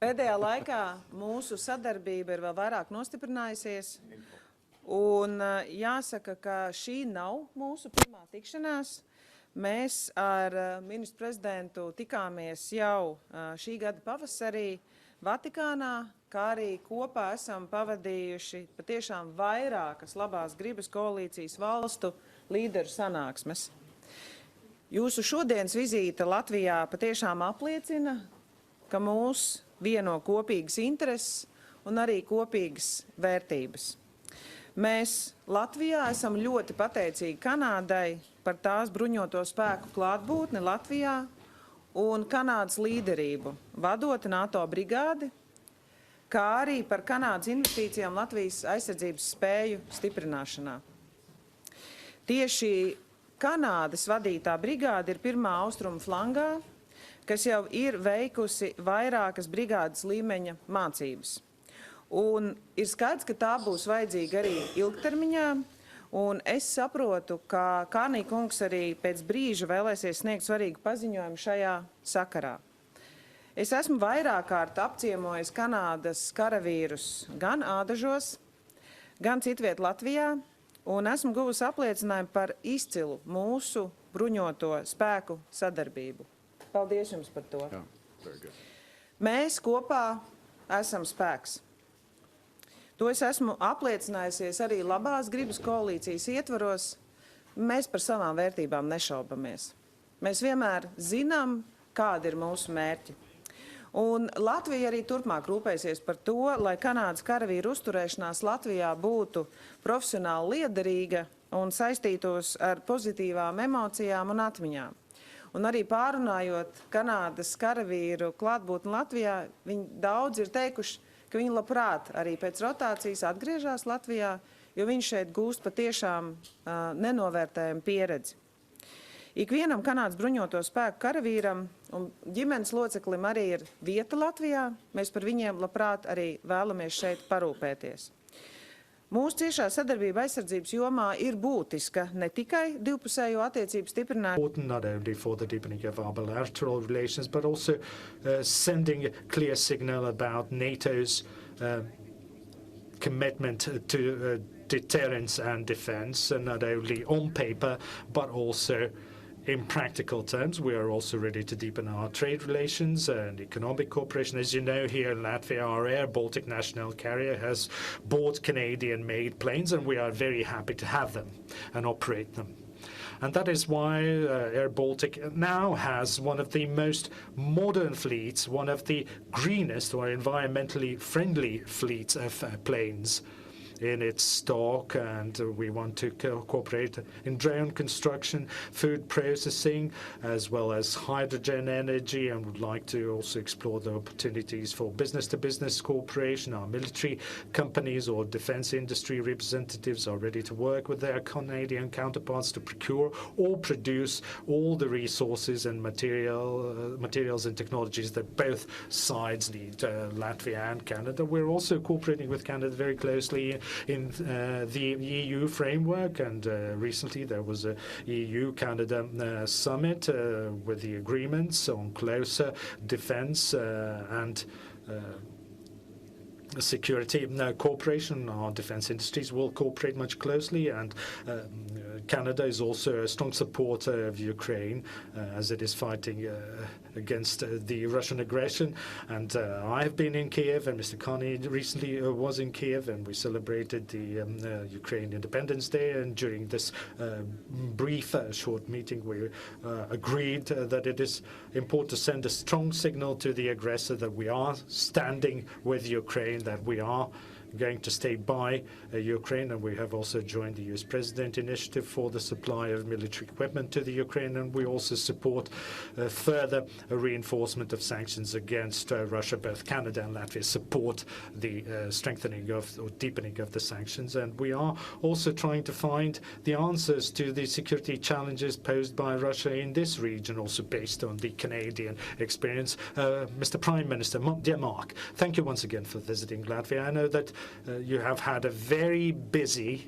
Pēdējā laikā mūsu sadarbība ir vēl vairāk nostiprinājusies, un jāsaka, ka šī nav mūsu pirmā tikšanās. Mēs ar ministru prezidentu tikāmies jau šī gada pavasarī Vatikānā, kā arī kopā esam pavadījuši patiešām vairākas labās gribas koalīcijas valstu līderu sanāksmes. Jūsu šodienas vizīte Latvijā patiešām apliecina, ka mūs vieno kopīgas intereses un arī kopīgas vērtības. Mēs Latvijā esam ļoti pateicīgi Kanādai par tās bruņoto spēku klātbūtni Latvijā un Kanādas līderību, vadot NATO brigādi, kā arī par Kanādas investīcijām Latvijas aizsardzības spēju stiprināšanā. Tieši Kanādas vadītā brigāde ir pirmā austrumu flangā, kas jau ir veikusi vairākas brigādes līmeņa mācības. Un ir skaidrs, ka tā būs vajadzīga arī ilgtermiņā, un es saprotu, ka Carney kungs arī pēc brīža vēlēsies sniegt svarīgu paziņojumu šajā sakarā. Es esmu vairāk kārt apciemojis Kanādas karavīrus gan Ādažos, gan citviet Latvijā, un esmu guvusi apliecinājumu par izcilu mūsu bruņoto spēku sadarbību. Paldies jums par to. Mēs kopā esam spēks. To es esmu apliecinājusies arī labās gribas koalīcijas ietvaros. Mēs par savām vērtībām nešaubamies. Mēs vienmēr zinām, kādi ir mūsu mērķi. Un Latvija arī turpmāk rūpēsies par to, lai Kanādas karavīru uzturēšanās Latvijā būtu profesionāli liederīga un saistītos ar pozitīvām emocijām un atmiņām. Un arī pārunājot Kanādas karavīru klātbūtni Latvijā, viņi daudz ir teikuši, ka viņi labprāt arī pēc rotācijas atgriežas Latvijā, jo viņi šeit gūst patiešām nenovērtējumu pieredzi. Ikvienam Kanādas bruņoto spēku karavīram un ģimenes loceklim arī ir vieta Latvijā. Mēs par viņiem labprāt arī vēlamies šeit parūpēties. Mūsu ciešā sadarbība aizsardzības jomā ir būtiska ne tikai divpusējo attiecību stiprināšanai. Not only for the deepening of our bilateral relations, but also sending a clear signal about NATO's commitment to deterrence and defense, and not only on paper, but also in practical terms. We are also ready to deepen our trade relations and economic cooperation. As you know, here in Latvia, our Air Baltic national carrier has bought Canadian-made planes, and we are very happy to have them and operate them. And that is why Air Baltic now has one of the most modern fleets, one of the greenest or environmentally friendly fleets of planes in its stock, and we want to cooperate in drone construction, food processing, as well as hydrogen energy, and would like to also explore the opportunities for business-to-business cooperation. Our military companies or defense industry representatives are ready to work with their Canadian counterparts to procure or produce all the resources and materials and technologies that both sides need, Latvia and Canada. We're also cooperating with Canada very closely in the EU framework, and recently there was a EU-Canada summit with the agreements on closer defense and security cooperation. Our defense industries will cooperate much closely, and Canada is also a strong supporter of Ukraine as it is fighting against the Russian aggression. And I have been in Kiev, and Mr. Carney recently was in Kiev, and we celebrated the Ukraine Independence Day. And during this brief, short meeting, we agreed that it is important to send a strong signal to the aggressor that we are standing with Ukraine, that we are going to stay by Ukraine, and we have also joined the US President Initiative for the supply of military equipment to the Ukraine, and we also support further reinforcement of sanctions against Russia. Both Canada and Latvia support the strengthening of or deepening of the sanctions, and we are also trying to find the answers to the security challenges posed by Russia in this region, also based on the Canadian experience. Mr. Prime Minister, dear Mark, thank you once again for visiting Latvia. I know that you have had a very busy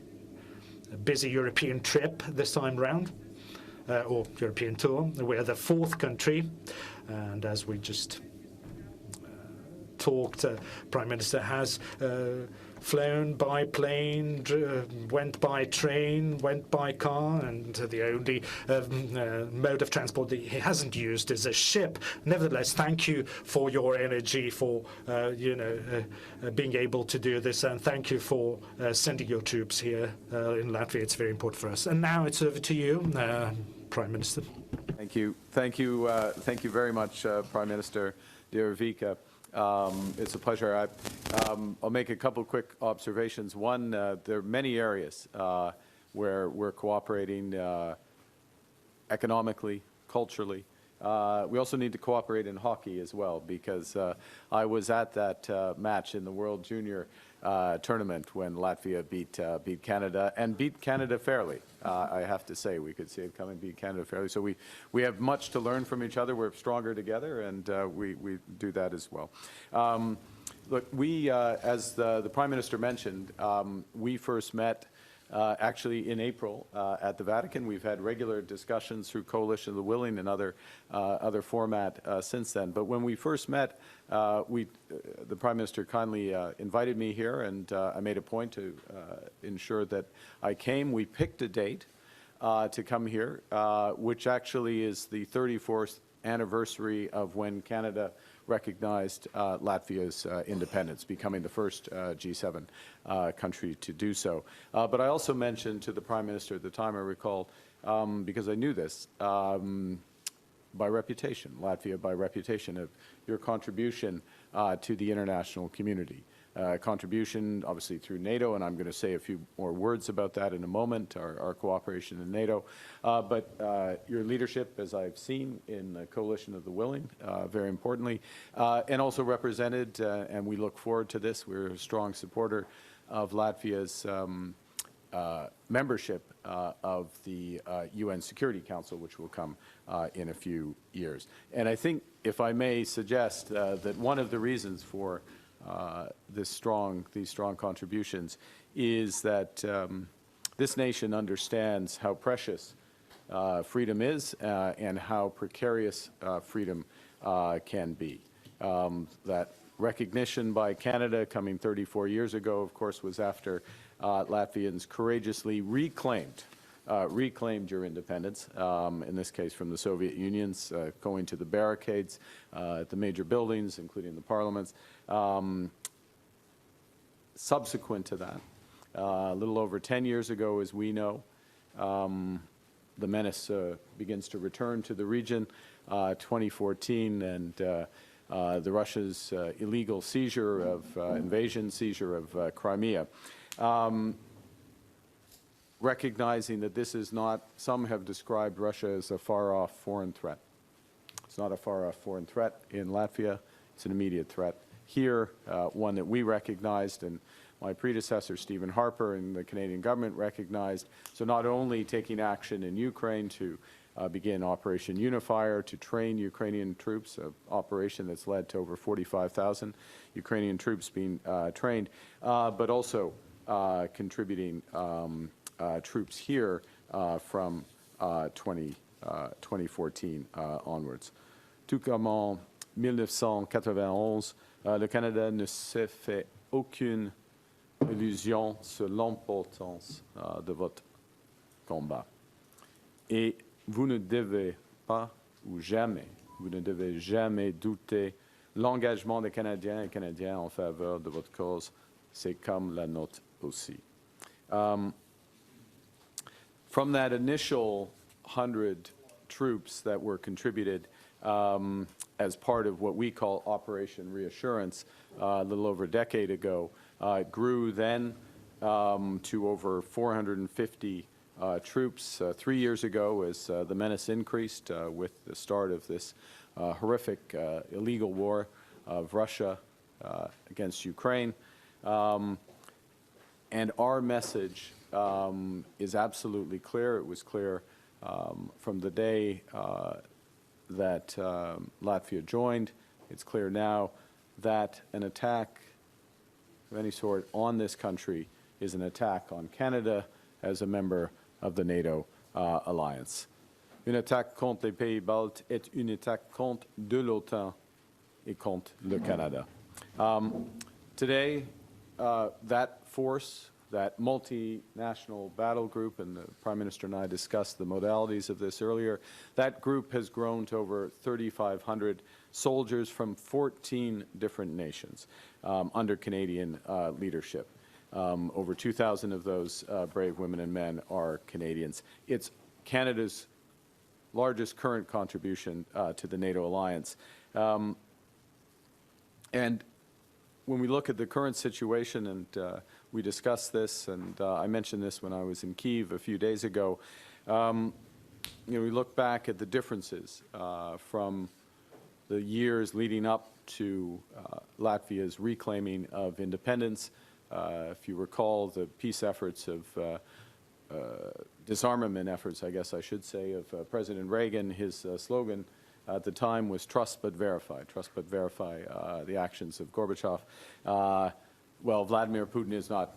European trip this time round, or European tour. We're the fourth country, and as we just talked. Prime Minister has flown by plane, went by train, went by car, and the only mode of transport that he hasn't used is a ship. Nevertheless, thank you for your energy, for being able to do this, and thank you for sending your troops here in Latvia. It's very important for us. And now it's over to you, Prime Minister. Thank you. Thank you. Thank you very much, Prime Minister, dear Evika. It's a pleasure. I'll make a couple quick observations. One, there are many areas where we're cooperating economically, culturally. We also need to cooperate in hockey as well, because I was at that match in the World Junior tournament when Latvia beat Canada, and beat Canada fairly. I have to say, we could see it coming, beat Canada fairly. So we have much to learn from each other. We're stronger together, and we do that as well. Look, we, as the Prime Minister mentioned, we first met actually in April at the Vatican. We've had regular discussions through Coalition of the Willing and other format since then. But when we first met, the Prime Minister kindly invited me here, and I made a point to ensure that I came. We picked a date to come here, which actually is the 34th anniversary of when Canada recognized Latvia's independence, becoming the first G7 country to do so. But I also mentioned to the Prime Minister at the time, I recall, because I knew this, by reputation, Latvia by reputation, of your contribution to the international community. Contribution, obviously, through NATO, and I'm going to say a few more words about that in a moment, our cooperation in NATO. But your leadership, as I've seen in the Coalition of the Willing, very importantly, and also represented, and we look forward to this, we're a strong supporter of Latvia's membership of the UN Security Council, which will come in a few years. And I think, if I may suggest, that one of the reasons for these strong contributions is that this nation understands how precious freedom is and how precarious freedom can be. That recognition by Canada coming 34 years ago, of course, was after Latvians courageously reclaimed your independence, in this case from the Soviet Union's, going to the barricades at the major buildings, including the parliaments. Subsequent to that, a little over 10 years ago, as we know, the menace begins to return to the region, 2014, and the Russia's illegal seizure of seizure of Crimea. Recognizing that this is not, some have described Russia as a far-off foreign threat. It's not a far-off foreign threat in Latvia. It's an immediate threat here, one that we recognized, and my predecessor, Stephen Harper, and the Canadian government recognized. So not only taking action in Ukraine to begin Operation Unifier, to train Ukrainian troops, an operation that's led to over 45,000 Ukrainian troops being trained, but also contributing troops here from 2014 onwards. Tout comme en 1991, le Canada ne s'est fait aucune illusion sur l'importance de votre combat. Et vous ne devez pas, ou jamais, vous ne devez jamais douter l'engagement des Canadiens et Canadiennes en faveur de votre cause. C'est comme la nôtre aussi. From that initial 100 troops that were contributed as part of what we call Operation Reassurance a little over a decade ago, it grew then to over 450 troops 3 years ago as the menace increased with the start of this horrific illegal war of Russia against Ukraine. And our message is absolutely clear. It was clear from the day that Latvia joined. It's clear now that an attack of any sort on this country is an attack on Canada as a member of the NATO alliance. Une attaque contre les pays baltes est une attaque contre de l'OTAN et contre le Canada. Today, that force, that multinational battle group, and the Prime Minister and I discussed the modalities of this earlier, that group has grown to over 3,500 soldiers from 14 different nations under Canadian leadership. Over 2,000 of those brave women and men are Canadians. It's Canada's largest current contribution to the NATO alliance. And when we look at the current situation, and we discussed this, and I mentioned this when I was in Kyiv a few days ago, we look back at the differences from the years leading up to Latvia's reclaiming of independence. If you recall, the peace efforts of disarmament efforts, I guess I should say, of President Reagan, his slogan at the time was trust but verify the actions of Gorbachev. Well, Vladimir Putin is not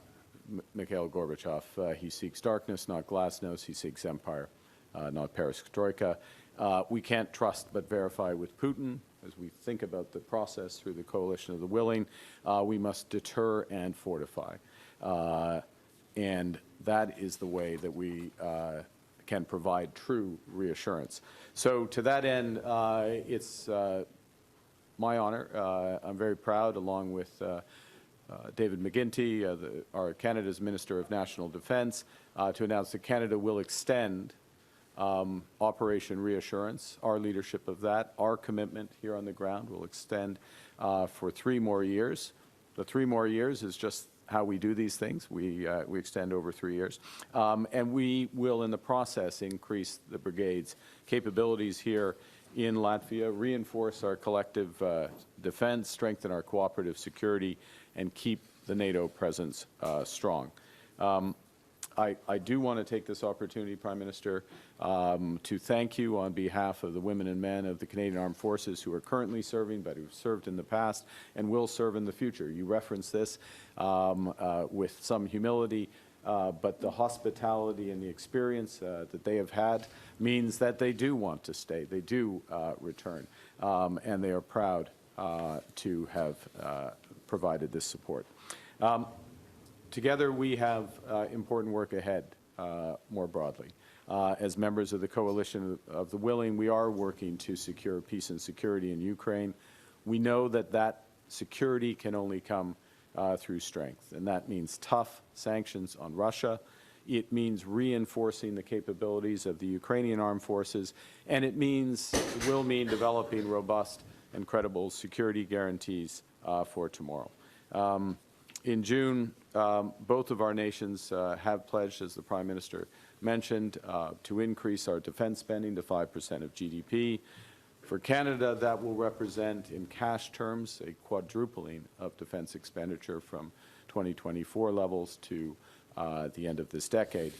Mikhail Gorbachev. He seeks darkness, not glasnost. He seeks empire, not perestroika. We can't trust but verify with Putin. As we think about the process through the coalition of the willing, we must deter and fortify. And that is the way that we can provide true reassurance. So to that end, it's my honor. I'm very proud, along with David McGuinty, our Canada's Minister of National Defence, to announce that Canada will extend Operation Reassurance, our leadership of that, our commitment here on the ground will extend for 3 more years. The 3 more years is just how we do these things. We extend over 3 years. And we will, in the process, increase the brigade's capabilities here in Latvia, reinforce our collective defense, strengthen our cooperative security, and keep the NATO presence strong. I do want to take this opportunity, Prime Minister, to thank you on behalf of the women and men of the Canadian Armed Forces who are currently serving, but who've served in the past and will serve in the future. You referenced this with some humility, but the hospitality and the experience that they have had means that they do want to stay, they do return, and they are proud to have provided this support. Together, we have important work ahead more broadly. As members of the coalition of the willing, we are working to secure peace and security in Ukraine. We know that that security can only come through strength, and that means tough sanctions on Russia. It means reinforcing the capabilities of the Ukrainian armed forces, and it will mean developing robust and credible security guarantees for tomorrow. In June, both of our nations have pledged, as the Prime Minister mentioned, to increase our defense spending to 5% of GDP. For Canada, that will represent, in cash terms, a quadrupling of defense expenditure from 2024 levels to the end of this decade.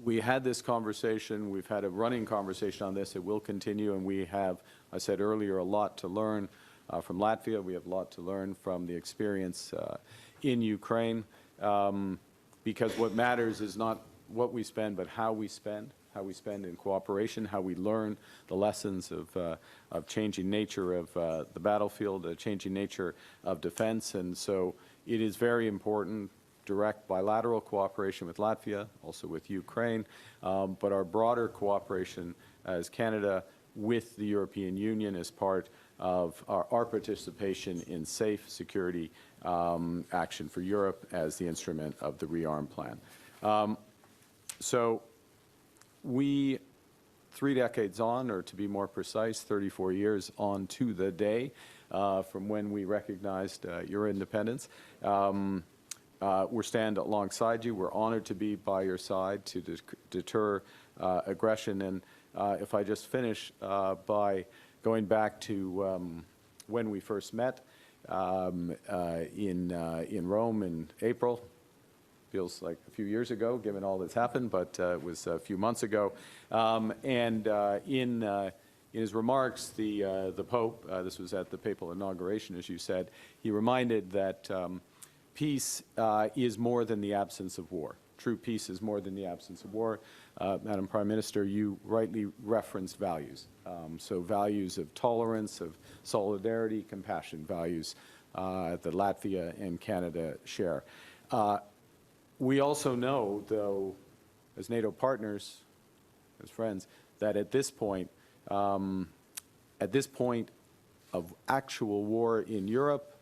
We had this conversation. We've had a running conversation on this. It will continue, and we have, I said earlier, a lot to learn from Latvia. We have a lot to learn from the experience in Ukraine, because what matters is not what we spend, but how we spend in cooperation, how we learn the lessons of changing nature of the battlefield, the changing nature of defense. And so it is very important, direct bilateral cooperation with Latvia, also with Ukraine, but our broader cooperation as Canada with the European Union as part of our participation in safe security action for Europe as the instrument of the rearm plan. So we, 3 decades on, or to be more precise, 34 years on to the day from when we recognized your independence, we stand alongside you. We're honored to be by your side to deter aggression. And if I just finish by going back to when we first met in Rome in April. Feels like a few years ago, given all that's happened, but it was a few months ago. In his remarks, the Pope, this was at the papal inauguration, as you said, he reminded that peace is more than the absence of war. True peace is more than the absence of war. Madam Prime Minister, you rightly referenced values. So values of tolerance, of solidarity, compassion, values that Latvia and Canada share. We also know, though, as NATO partners, as friends, that at this point of actual war in Europe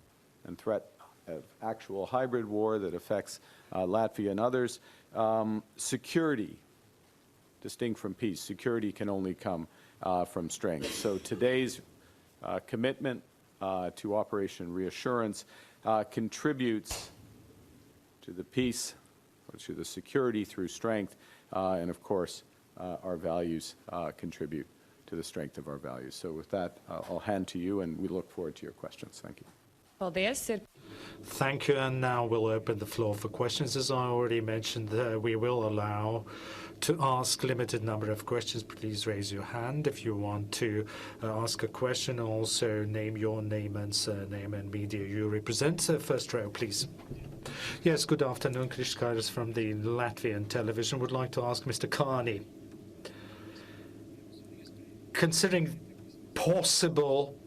and threat of actual hybrid war that affects Latvia and others, security, distinct from peace, security can only come from strength. So today's commitment to Operation Reassurance contributes to the peace, or to the security through strength, and of course, our values contribute to the strength of our values. So with that, I'll hand to you, and we look forward to your questions. Thank you. Thank you, and now we'll open the floor for questions. As I already mentioned, we will allow to ask limited number of questions. Please raise your hand if you want to ask a question. Also, name your name and surname and media you represent. First row, please. Yes, good afternoon. Kriškaitis from the Latvian television. Would like to ask Mr. Carney, considering possible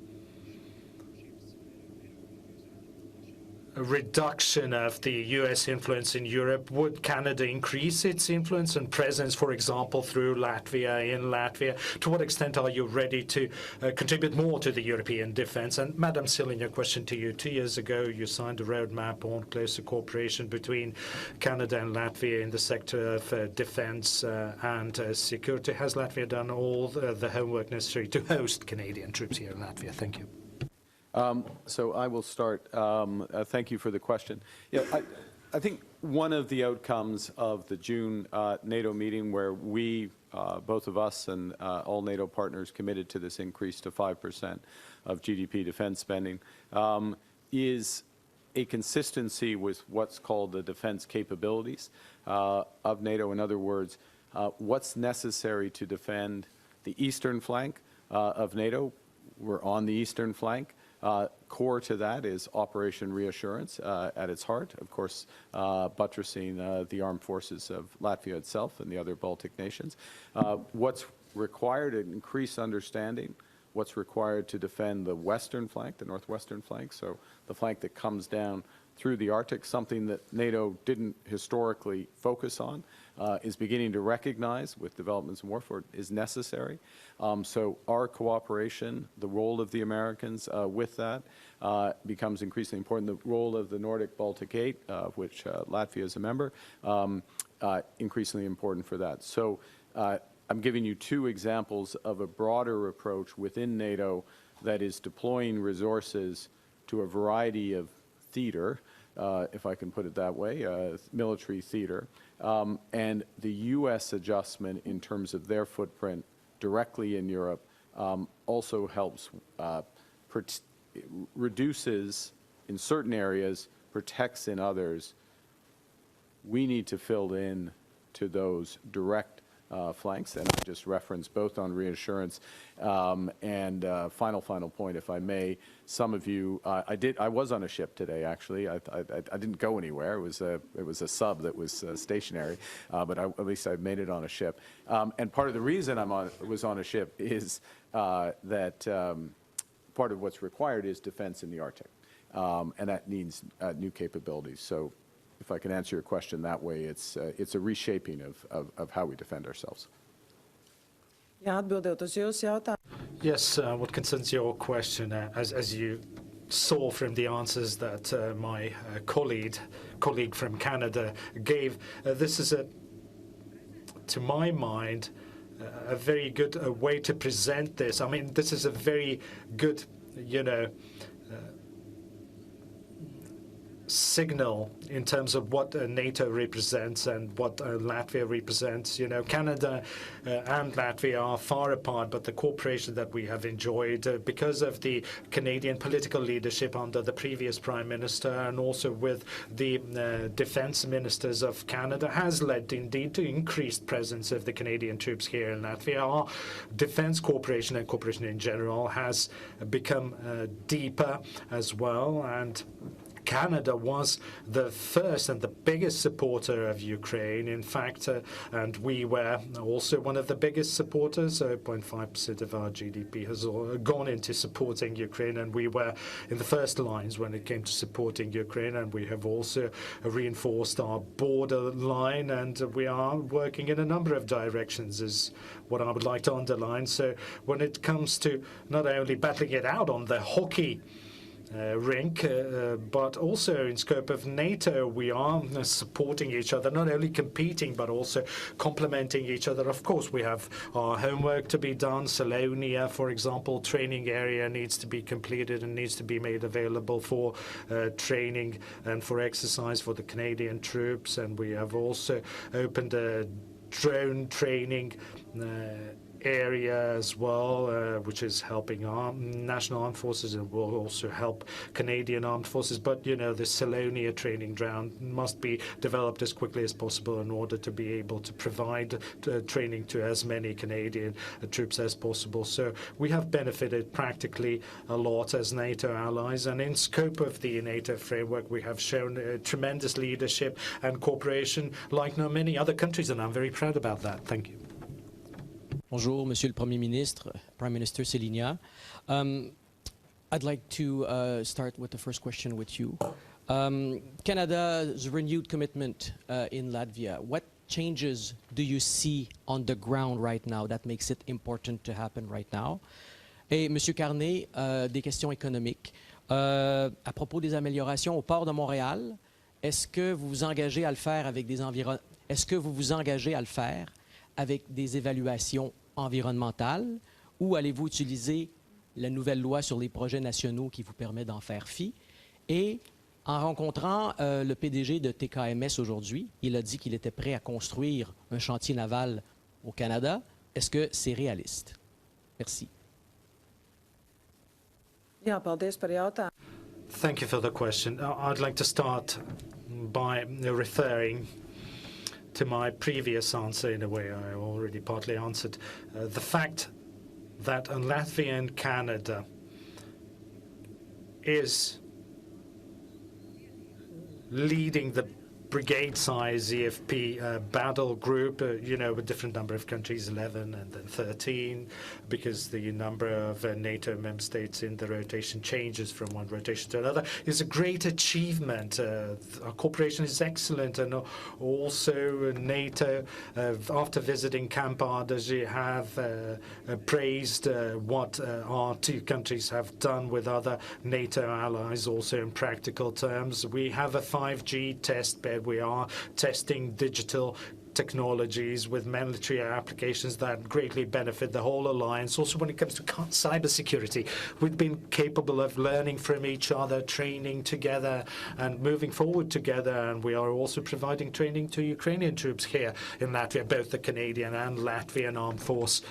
reduction of the U.S. influence in Europe, would Canada increase its influence and presence, for example, through Latvia, in Latvia? To what extent are you ready to contribute more to the European defense? And Madam Siliņa, question to you. 2 years ago, you signed a roadmap on closer cooperation between Canada and Latvia in the sector of defense and security. Has Latvia done all the homework necessary to host Canadian troops here in Latvia? Thank you. So I will start. Thank you for the question. Yeah, I think one of the outcomes of the June NATO meeting, where we, both of us and all NATO partners, committed to this increase to 5% of GDP defense spending, is a consistency with what's called the defense capabilities of NATO. In other words, what's necessary to defend the eastern flank of NATO. We're on the eastern flank. Core to that is Operation Reassurance at its heart, of course, buttressing the armed forces of Latvia itself and the other Baltic nations. What's required to increase understanding, what's required to defend the western flank, the northwestern flank, so the flank that comes down through the Arctic, something that NATO didn't historically focus on, is beginning to recognize with developments in warfare is necessary. So our cooperation, the role of the Americans with that becomes increasingly important. The role of the Nordic Baltic 8, of which Latvia is a member, increasingly important for that. So I'm giving you two examples of a broader approach within NATO that is deploying resources to a variety of theater, if I can put it that way, military theater, and the U.S. adjustment in terms of their footprint directly in Europe also helps, reduces in certain areas, protects in others. We need to fill in to those direct flanks, and I just referenced both on reassurance and final point, if I may. Some of you, I was on a ship today. Actually, I didn't go anywhere. It was a sub that was stationary, but at least I made it on a ship. And part of the reason was on a ship is that part of what's required is defense in the Arctic, and that needs new capabilities. So, if I can answer your question that way, it's a reshaping of how we defend ourselves. Yes, what concerns your question, as you saw from the answers that my colleague from Canada gave, this is to my mind, a very good way to present this. I mean, this is a very good, signal in terms of what NATO represents and what Latvia represents. Canada and Latvia are far apart, but the cooperation that we have enjoyed because of the Canadian political leadership under the previous Prime Minister and also with the defense ministers of Canada has led indeed to increased presence of the Canadian troops here in Latvia. Our defense cooperation and cooperation in general has become deeper as well, and Canada was the first and the biggest supporter of Ukraine, in fact, and we were also one of the biggest supporters. 0.5% of our GDP has gone into supporting Ukraine, and we were in the first lines when it came to supporting Ukraine, and we have also reinforced our border line, and we are working in a number of directions, is what I would like to underline. So when it comes to not only battling it out on the hockey rink, but also in scope of NATO, we are supporting each other, not only competing, but also complementing each other. Of course, we have our homework to be done. Salonia, for example, training area needs to be completed and needs to be made available for training and for exercise for the Canadian troops. And we have also opened a drone training area as well, which is helping our national armed forces and will also help Canadian armed forces. But, you know, the Salonia training ground must be developed as quickly as possible in order to be able to provide training to as many Canadian troops as possible. So we have benefited practically a lot as NATO allies, and in scope of the NATO framework, we have shown tremendous leadership and cooperation like no many other countries, and I'm very proud about that. Thank you. Bonjour, Monsieur le Premier Ministre, Prime Minister Siliņa. I'd like to start with the first question with you. Canada's renewed commitment in Latvia, what changes do you see on the ground right now that makes it important to happen right now? Et Monsieur Carney, des questions économiques. À propos des améliorations au port de Montréal, est-ce que vous vous engagez à le faire avec des Est-ce que vous vous engagez à le faire avec des évaluations environnementales, ou allez-vous utiliser la nouvelle loi sur les projets nationaux qui vous permet d'en faire fi? Et en rencontrant le PDG de TKMS aujourd'hui, il a dit qu'il était prêt à construire un chantier naval au Canada. Est-ce que c'est réaliste? Merci. Jā, paldies par jautājumu. Thank you for the question. I'd like to start by referring to my previous answer. In a way, I already partly answered. The fact that Latvia and Canada is leading the brigade-size EFP battle group, you know, with different number of countries, 11 and then 13, because the number of NATO member states in the rotation changes from one rotation to another, is a great achievement. Our cooperation is excellent, and also NATO, after visiting Camp Ardagi, have praised what our two countries have done with other NATO allies, also in practical terms. We have a 5G test bed. We are testing digital technologies with military applications that greatly benefit the whole alliance. Also, when it comes to cybersecurity, we've been capable of learning from each other, training together, and moving forward together. And we are also providing training to Ukrainian troops here in Latvia, both the Canadian and Latvian armed force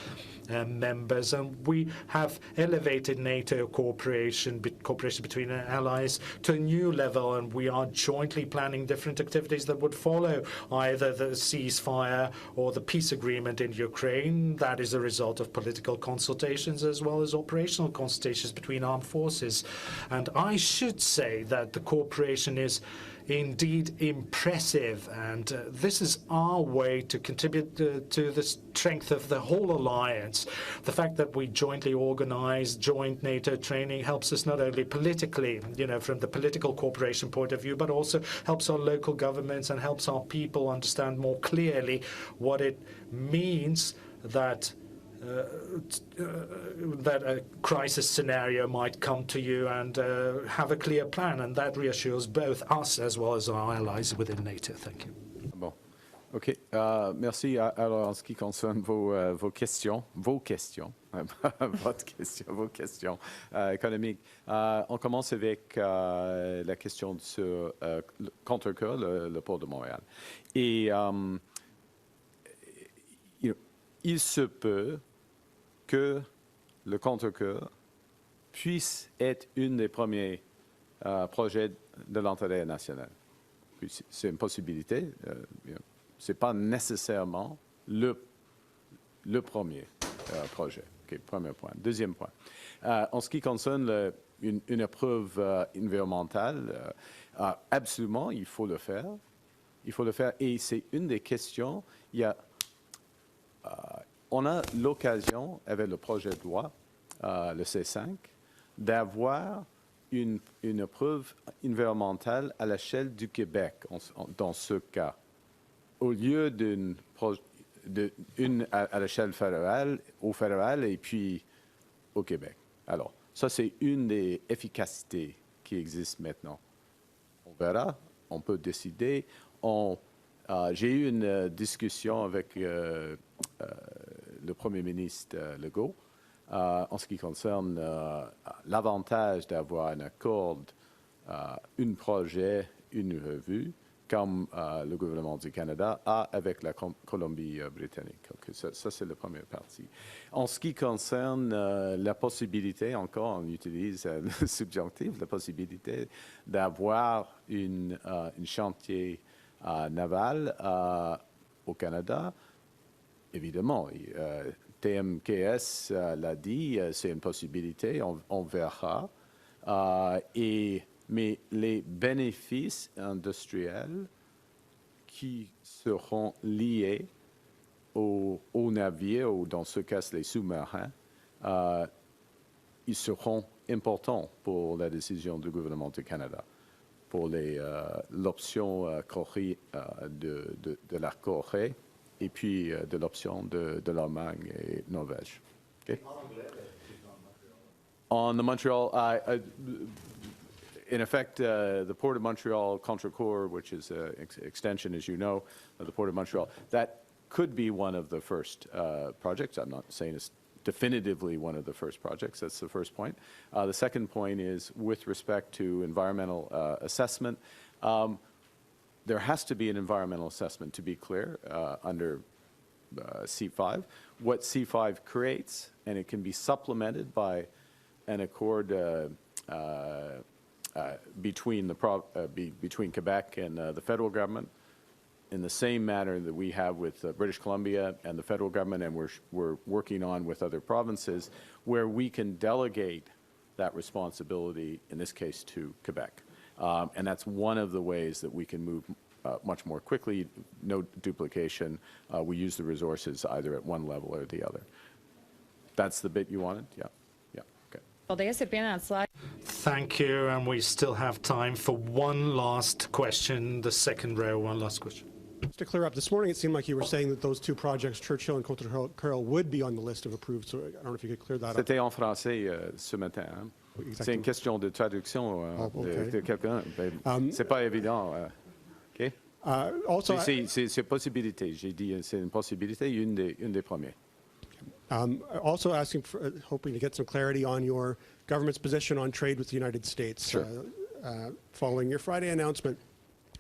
members, and we have elevated NATO cooperation between allies to a new level, and we are jointly planning different activities that would follow either the ceasefire or the peace agreement in Ukraine. That is a result of political consultations as well as operational consultations between armed forces. And I should say that the cooperation is indeed impressive, and this is our way to contribute to the strength of the whole alliance. The fact that we jointly organize joint NATO training helps us not only politically, you know, from the political cooperation point of view, but also helps our local governments and helps our people understand more clearly what it means that that a crisis scenario might come to you, and have a clear plan, and that reassures both us as well as our allies within NATO. Thank you. Bon. OK. Merci. Alors, en ce qui concerne vos questions, vos questions économiques, on commence avec la question sur le counterpart, le port de Montréal. Et il se peut que le counterpart puisse être un des premiers projets de l'intérêt national. C'est une possibilité. Ce n'est pas nécessairement le premier projet. Okay, premier point. Deuxième point. En ce qui concerne une épreuve environnementale, absolument, il faut le faire. Il faut le faire. Et c'est une des questions. On a l'occasion, avec le projet de loi, le C5, d'avoir une épreuve environnementale à l'échelle du Québec, dans ce cas. Au lieu d'une à l'échelle fédérale, au fédéral et puis au Québec. Alors, ça, c'est une des efficacités qui existent maintenant. On verra, on peut décider. J'ai eu une discussion avec le Premier ministre Legault en ce qui concerne l'avantage d'avoir un accord, un projet, une revue, comme le gouvernement du Canada a avec la Colombie-Britannique. Ça, c'est la première partie. En ce qui concerne la possibilité, encore on utilise le subjonctif, la possibilité d'avoir un chantier naval au Canada, évidemment, TMKS l'a dit, c'est une possibilité, on verra. Mais les bénéfices industriels qui seront liés aux navires, ou dans ce cas les sous-marins, ils seront importants pour la décision du gouvernement du Canada, pour l'option de la Corée et puis de l'option de l'Allemagne et Norvège. Okay? On the Montreal, in effect, the Port of Montreal Counterpart, which is an extension, as you know, of the Port of Montreal, that could be one of the first projects. I'm not saying it's definitively one of the first projects. That's the first point. The second point is with respect to environmental assessment. There has to be an environmental assessment, to be clear, under C5. What C5 creates, and it can be supplemented by an accord between Quebec and the federal government, in the same manner that we have with British Columbia and the federal government, and we're working on with other provinces, where we can delegate that responsibility, in this case, to Quebec. And that's one of the ways that we can move much more quickly, no duplication. We use the resources either at one level or the other. That's the bit you wanted? Yeah. Paldies, ir pienācis laiks. Thank you, and we still have time for one last question, the second row, one last question. Just to clear up, this morning it seemed like you were saying that those two projects, Churchill and Côte Curl, would be on the list of approved, so I don't know if you could clear that up. C'était en français ce matin. Hein? C'est une question de traduction de quelqu'un. C'est pas évident. OK? Also, c'est une possibilité. J'ai dit c'est une possibilité, une des premières. Also asking for, hoping to get some clarity on your government's position on trade with the United States. Sure. Following your Friday announcement.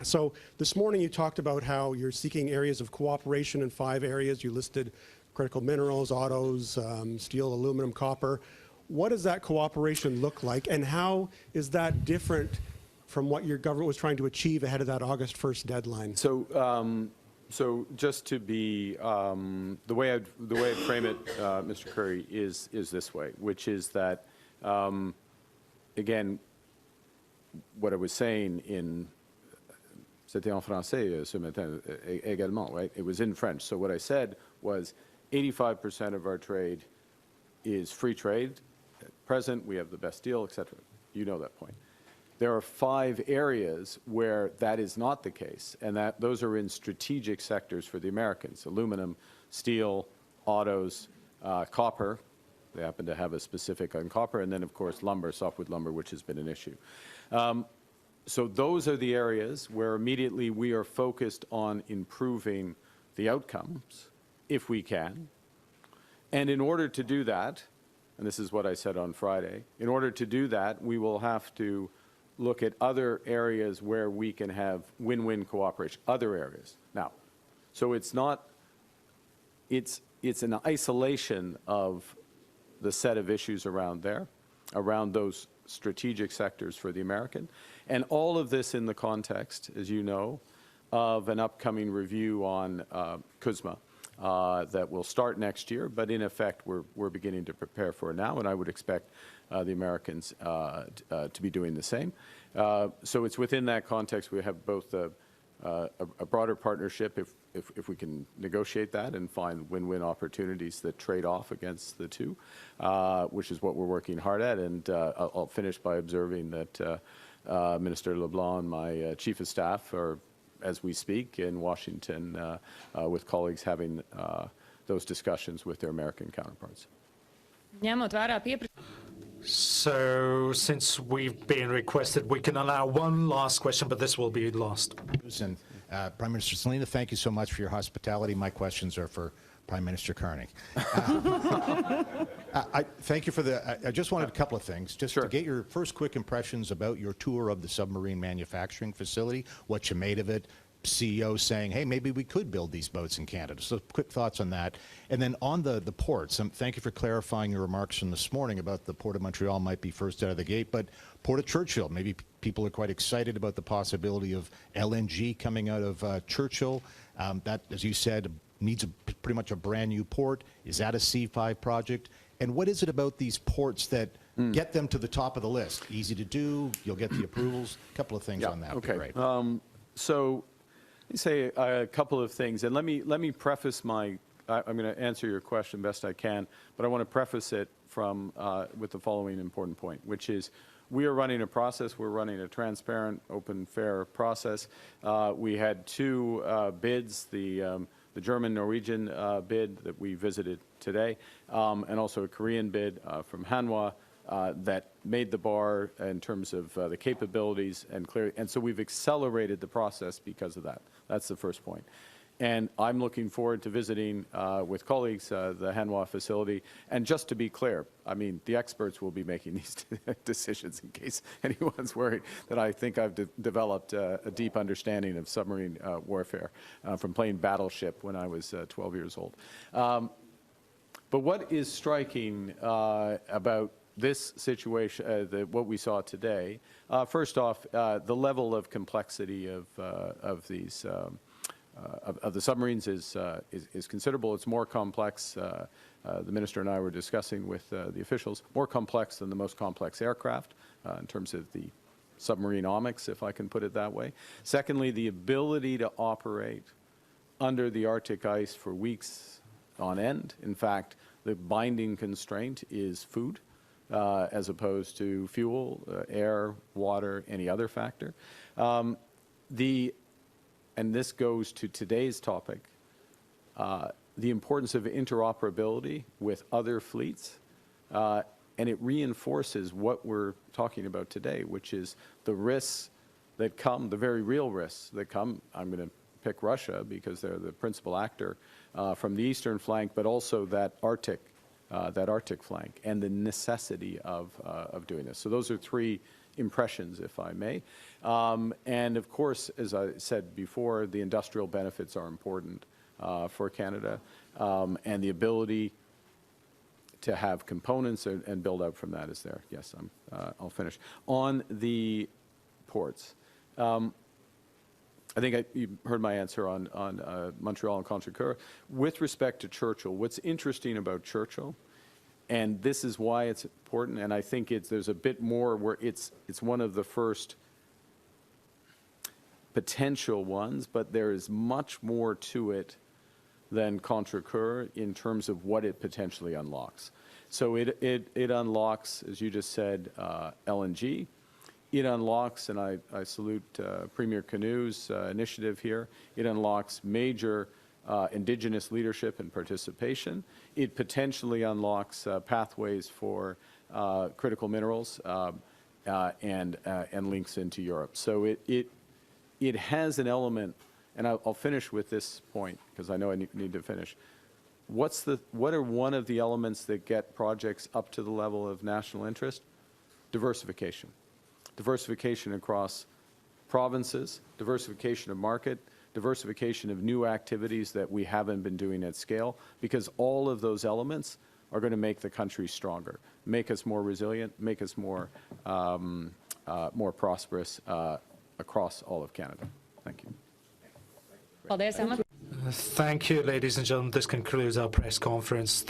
So this morning you talked about how you're seeking areas of cooperation in 5 areas. You listed critical minerals, autos, steel, aluminum, copper. What does that cooperation look like, and how is that different from what your government was trying to achieve ahead of that August 1st deadline? So just to be, the way I'd frame it, Mr. Curry, is this way, which is that, again, what I was saying c'était en français ce matin également, right? It was in French. So what I said was 85% of our trade is free trade. At present, we have the best deal, et cetera. You know that point. There are 5 areas where that is not the case, and those are in strategic sectors for the Americans: aluminum, steel, autos, copper. They happen to have a specific on copper, and then, of course, lumber, softwood lumber, which has been an issue. So those are the areas where immediately we are focused on improving the outcomes, if we can. And in order to do that, and this is what I said on Friday, in order to do that, we will have to look at other areas where we can have win-win cooperation, other areas. Now, so it's not, it's an isolation of the set of issues around there, around those strategic sectors for the American, and all of this in the context, as you know, of an upcoming review on CUSMA. that will start next year, but in effect, we're beginning to prepare for it now, and I would expect the Americans to be doing the same. So it's within that context we have both a broader partnership if we can negotiate that and find win-win opportunities that trade off against the two, which is what we're working hard at. And I'll finish by observing that Minister LeBlanc and my Chief of Staff are, as we speak, in Washington with colleagues having those discussions with their American counterparts. So, since we've been requested, we can allow one last question, but this will be last. And Prime Minister Siliņa, thank you so much for your hospitality. My questions are for Prime Minister Carney. Thank you for I just wanted a couple of things, just to get your first quick impressions about your tour of the submarine manufacturing facility, what you made of it. CEO saying, hey, maybe we could build these boats in Canada. So quick thoughts on that. And then on the ports, thank you for clarifying your remarks from this morning about the Port of Montreal might be first out of the gate, but Port of Churchill, maybe people are quite excited about the possibility of LNG coming out of Churchill. That, as you said, needs pretty much a brand new port. Is that a C5 project? And what is it about these ports that get them to the top of the list? Easy to do, you'll get the approvals. A couple of things on that would be great. So let me say a couple of things, and let me preface my. I'm going to answer your question best I can, but I want to preface it with the following important point, which is we are running a process. We're running a transparent, open, fair process. We had two bids: the German-Norwegian bid that we visited today, and also a Korean bid from Hanwha. That made the bar in terms of the capabilities and so we've accelerated the process because of that. That's the first point. And I'm looking forward to visiting with colleagues the Hanwha facility. And just to be clear, I mean, the experts will be making these decisions in case anyone's worried that I think I've developed a deep understanding of submarine warfare from playing Battleship when I was 12 years old. But what is striking about this situation, what we saw today, first off, the level of complexity of these of the submarines is considerable. It's more complex. The minister and I were discussing with the officials, more complex than the most complex aircraft in terms of the submarineomics, if I can put it that way. Secondly, the ability to operate under the Arctic ice for weeks on end. In fact, the binding constraint is food. As opposed to fuel, air, water, any other factor. And this goes to today's topic, the importance of interoperability with other fleets, and it reinforces what we're talking about today, which is the risks that come, the very real risks that come. I'm going to pick Russia because they're the principal actor from the eastern flank, but also that Arctic flank and the necessity of doing this. So those are three impressions, if I may. And of course, as I said before, the industrial benefits are important for Canada, and the ability to have components and build out from that is there. Yes, I'll finish. On the ports, I think you heard my answer on Montreal and Contrecoeur. With respect to Churchill, what's interesting about Churchill, and this is why it's important, and I think there's a bit more where it's one of the first potential ones, but there is much more to it than Contrecoeur in terms of what it potentially unlocks. So it unlocks, as you just said, LNG. It unlocks, and I salute Premier Canu's initiative here, it unlocks major indigenous leadership and participation. It potentially unlocks pathways for critical minerals and links into Europe. So it has an element, and I'll finish with this point because I know I need to finish. What are one of the elements that get projects up to the level of national interest? Diversification. Diversification across provinces, diversification of market, diversification of new activities that we haven't been doing at scale, because all of those elements are going to make the country stronger, make us more resilient, make us more prosperous across all of Canada. Thank you. Thank you, ladies and gentlemen. This concludes our press conference.